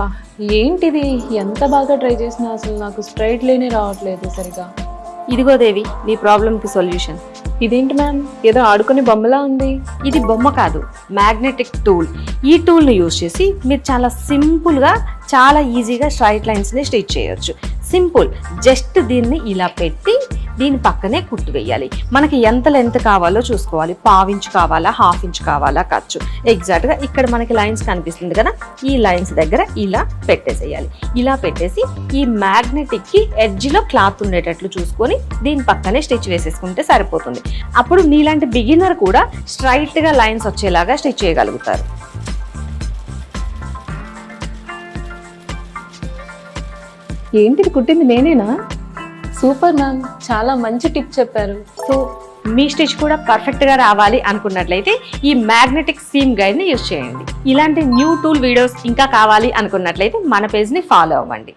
అబ్బా ఏంటిది ఎంత బాగా ట్రై చేసినా అసలు నాకు స్ట్రైట్ లైనే రావట్లేదు సరిగా. ఇదిగో దేవి నీ ప్రాబ్లంకి సొల్యూషన్. ఇదేంటి మ్యామ్ ఏదో ఆడుకునే బొమ్మలా ఉంది. ఇది బొమ్మ కాదు, మ్యాగ్నెటిక్ టూల్. ఈ టూల్ని యూజ్ చేసి మీరు చాలా సింపుల్గా చాలా ఈజీగా స్ట్రైట్ లైన్స్ని స్టిచ్ చేయొచ్చు. సింపుల్, జస్ట్ దీన్ని ఇలా పెట్టి దీని పక్కనే కుట్టు వేయాలి. మనకి ఎంత లెంత్ కావాలో చూసుకోవాలి. 1/2 ఇంచ్ కావాలా, 1/2 ఇంచ్ కావాలా ఖర్చు. ఎగ్జాక్ట్గా ఇక్కడ మనకి లైన్స్ కనిపిస్తుంది కదా, ఈ లైన్స్ దగ్గర ఇలా పెట్టేసేయాలి. ఇలా పెట్టేసి ఈ మ్యాగ్నెటిక్కి ఎడ్జ్లో క్లాత్ ఉండేటట్లు చూసుకొని దీని పక్కనే స్టిచ్ వేసేసుకుంటే సరిపోతుంది. అప్పుడు నీలాంటి బిగినర్ కూడా స్ట్రైట్గా లైన్స్ వచ్చేలాగా స్టిచ్ చేయగలుగుతారు. ఏంటిది కుట్టింది నేనేనా? సూపర్ మ్యామ్, చాలా మంచి టిప్ చెప్పారు. సో మీ స్టిచ్ కూడా పర్ఫెక్ట్గా రావాలి అనుకున్నట్లయితే ఈ మ్యాగ్నెటిక్ సీమ్ గైడ్ని యూజ్ చేయండి. ఇలాంటి న్యూ టూల్ వీడియోస్ ఇంకా కావాలి అనుకున్నట్లయితే మన పేజ్ని ఫాలో అవ్వండి.